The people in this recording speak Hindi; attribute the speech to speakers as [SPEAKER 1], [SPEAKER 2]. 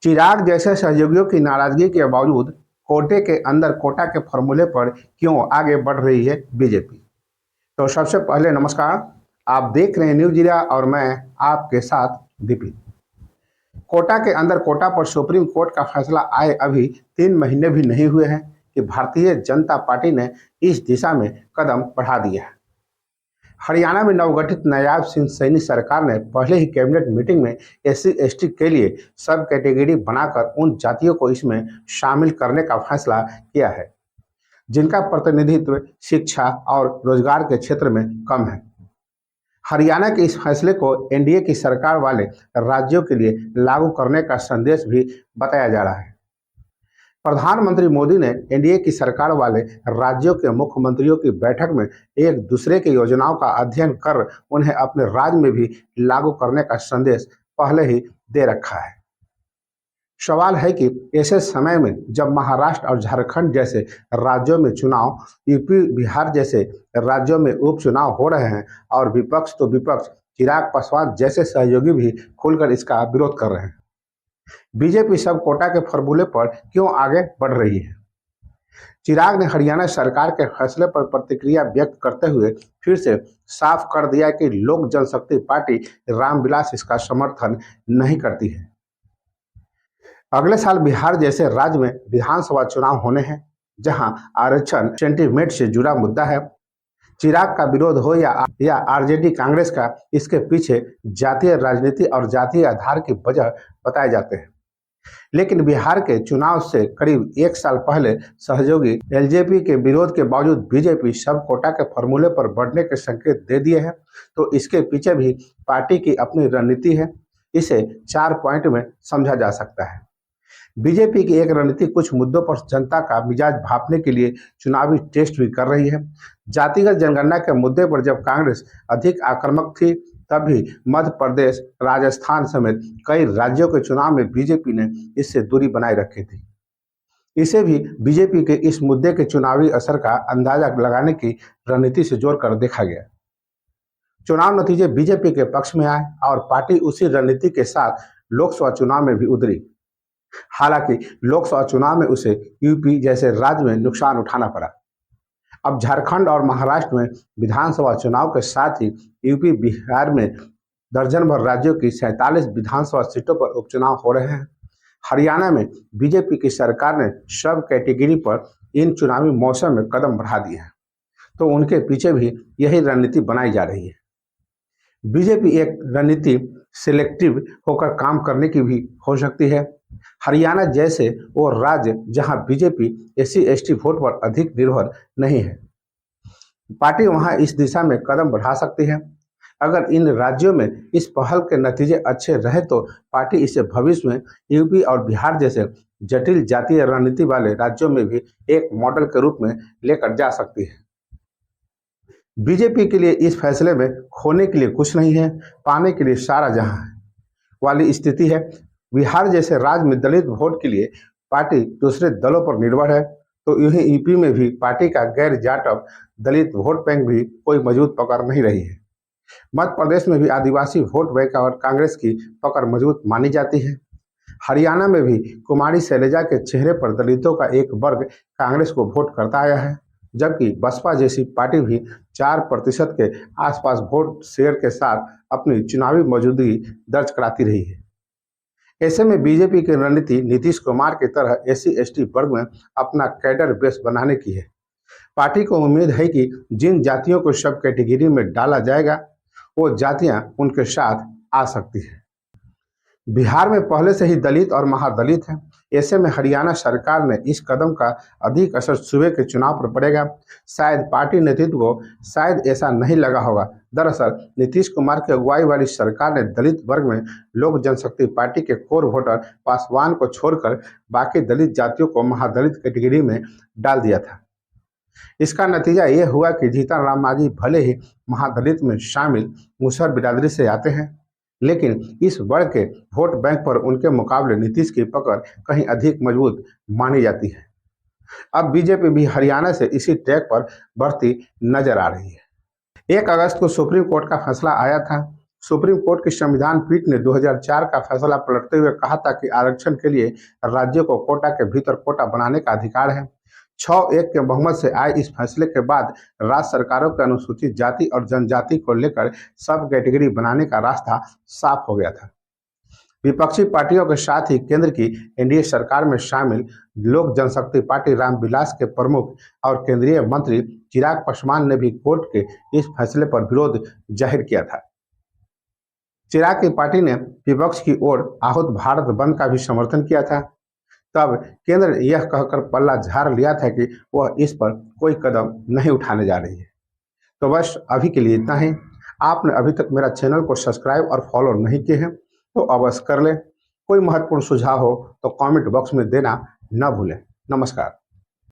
[SPEAKER 1] चिराग जैसे सहयोगियों की नाराजगी के बावजूद कोटे के अंदर कोटा के फॉर्मूले पर क्यों आगे बढ़ रही है बीजेपी। तो सबसे पहले नमस्कार। आप देख रहे हैं न्यूज इंडिया और मैं आपके साथ दीपिक। कोटा के अंदर कोटा पर सुप्रीम कोर्ट का फैसला आए अभी 3 महीने भी नहीं हुए हैं कि भारतीय जनता पार्टी ने इस दिशा में कदम बढ़ा दिया है। हरियाणा में नवगठित नायब सिंह सैनी सरकार ने पहले ही कैबिनेट मीटिंग में SC/ST के लिए सब कैटेगरी बनाकर उन जातियों को इसमें शामिल करने का फैसला किया है जिनका प्रतिनिधित्व शिक्षा और रोजगार के क्षेत्र में कम है। हरियाणा के इस फैसले को NDA की सरकार वाले राज्यों के लिए लागू करने का संदेश भी बताया जा रहा है। प्रधानमंत्री मोदी ने NDA की सरकार वाले राज्यों के मुख्यमंत्रियों की बैठक में एक दूसरे की योजनाओं का अध्ययन कर उन्हें अपने राज्य में भी लागू करने का संदेश पहले ही दे रखा है। सवाल है कि ऐसे समय में जब महाराष्ट्र और झारखंड जैसे राज्यों में चुनाव, यूपी बिहार जैसे राज्यों में उपचुनाव हो रहे हैं और विपक्ष तो विपक्ष चिराग पासवान जैसे सहयोगी भी खुलकर इसका विरोध कर रहे हैं, बीजेपी सब कोटा के फॉर्मूले पर क्यों आगे बढ़ रही है। चिराग ने हरियाणा सरकार के फैसले पर प्रतिक्रिया व्यक्त करते हुए फिर से साफ कर दिया कि लोक जनशक्ति पार्टी रामविलास इसका समर्थन नहीं करती है। अगले साल बिहार जैसे राज्य में विधानसभा चुनाव होने हैं जहां आरक्षण सेंटीमेंट से जुड़ा मुद्दा है। चिराग का विरोध हो या आरजेडी कांग्रेस का, इसके पीछे जातीय राजनीति और जातीय आधार की वजह बताए जाते हैं। लेकिन बिहार के चुनाव से करीब 1 साल पहले सहयोगी LJP के विरोध के बावजूद बीजेपी सब कोटा के फॉर्मूले पर बढ़ने के संकेत दे दिए हैं। तो इसके पीछे भी पार्टी की अपनी रणनीति है। इसे 4 पॉइंट में समझा जा सकता है। बीजेपी की एक रणनीति कुछ मुद्दों पर जनता का मिजाज भांपने के लिए चुनावी टेस्ट भी कर रही है। जातिगत जनगणना के मुद्दे पर जब कांग्रेस अधिक आक्रामक थी तब भी मध्य प्रदेश, राजस्थान समेत कई राज्यों के चुनाव में बीजेपी ने इससे दूरी बनाए रखी थी। इसे भी बीजेपी के इस मुद्दे के चुनावी असर का अंदाजा लगाने की रणनीति से जोड़कर देखा गया। चुनाव नतीजे बीजेपी के पक्ष में आए और पार्टी उसी रणनीति के साथ लोकसभा चुनाव में भी उतरी। हालांकि लोकसभा चुनाव में उसे यूपी जैसे राज्य में नुकसान उठाना पड़ा। अब झारखंड और महाराष्ट्र में विधानसभा चुनाव के साथ ही यूपी बिहार में दर्जन भर राज्यों की 47 विधानसभा सीटों पर उपचुनाव हो रहे हैं। हरियाणा में बीजेपी की सरकार ने सब कैटेगरी पर इन चुनावी मौसम में कदम बढ़ा दिए हैं, तो उनके पीछे भी यही रणनीति बनाई जा रही है। बीजेपी एक रणनीति सिलेक्टिव होकर काम करने की भी हो सकती है। हरियाणा जैसे वो राज्य जहां बीजेपी SC/ST वोट पर अधिक निर्भर नहीं है, पार्टी वहां इस दिशा में कदम बढ़ा सकती है। अगर इन राज्यों में इस पहल के नतीजे अच्छे रहे तो पार्टी इसे भविष्य में यूपी और बिहार जैसे जटिल जातीय रणनीति वाले राज्यों में भी एक मॉडल के रूप में लेकर जा सकती है। बीजेपी के लिए इस फैसले में खोने के लिए कुछ नहीं है, पाने के लिए सारा जहां है वाली स्थिति है। बिहार जैसे राज्य में दलित वोट के लिए पार्टी दूसरे दलों पर निर्भर है, तो यूं यूपी में भी पार्टी का गैर जाटव दलित वोट बैंक भी कोई मजबूत पकड़ नहीं रही है। मध्य प्रदेश में भी आदिवासी वोट बैंक और कांग्रेस की पकड़ मजबूत मानी जाती है। हरियाणा में भी कुमारी शैलजा के चेहरे पर दलितों का एक वर्ग कांग्रेस को वोट करता आया है, जबकि बसपा जैसी पार्टी भी 4% के आसपास वोट शेयर के साथ अपनी चुनावी मौजूदगी दर्ज कराती रही है। ऐसे में बीजेपी की रणनीति नीतीश कुमार की तरह SC/ST वर्ग में अपना कैडर बेस बनाने की है। पार्टी को उम्मीद है कि जिन जातियों को सब कैटेगरी में डाला जाएगा वो जातियां उनके साथ आ सकती है। बिहार में पहले से ही दलित और महादलित हैं। ऐसे में हरियाणा सरकार ने इस कदम का अधिक असर सूबे के चुनाव पर पड़ेगा। शायद पार्टी नेतृत्व को शायद ऐसा नहीं लगा होगा। दरअसल नीतीश कुमार की अगुवाई वाली सरकार ने दलित वर्ग में लोक जनशक्ति पार्टी के कोर वोटर पासवान को छोड़कर बाकी दलित जातियों को महादलित कैटेगरी में डाल दिया था। इसका नतीजा ये हुआ कि जीतन राम मांझी भले ही महादलित में शामिल मुसहर बिरादरी से आते हैं, लेकिन इस वर्ग के वोट बैंक पर उनके मुकाबले नीतीश की पकड़ कहीं अधिक मजबूत मानी जाती है। अब बीजेपी भी हरियाणा से इसी ट्रैक पर बढ़ती नजर आ रही है। 1 अगस्त को सुप्रीम कोर्ट का फैसला आया था। सुप्रीम कोर्ट की संविधान पीठ ने 2004 का फैसला पलटते हुए कहा था कि आरक्षण के लिए राज्यों को कोटा के भीतर कोटा बनाने का अधिकार है। 6-1 के बहुमत से आए इस फैसले के बाद राज्य सरकारों के अनुसूचित जाति और जनजाति को लेकर सब कैटेगरी बनाने का रास्ता साफ हो गया था। विपक्षी पार्टियों के साथ ही केंद्र की एनडीए सरकार में शामिल लोक जनशक्ति पार्टी रामविलास के प्रमुख और केंद्रीय मंत्री चिराग पासवान ने भी कोर्ट के इस फैसले पर विरोध जाहिर किया था। चिराग की पार्टी ने विपक्ष की ओर आहूत भारत बंद का भी समर्थन किया था। तब केंद्र यह कहकर पल्ला झाड़ लिया था कि वह इस पर कोई कदम नहीं उठाने जा रही है। तो बस अभी के लिए इतना ही। आपने अभी तक मेरा चैनल को सब्सक्राइब और फॉलो नहीं किए हैं तो अवश्य कर लें। कोई महत्वपूर्ण सुझाव हो तो कमेंट बॉक्स में देना न भूलें। नमस्कार।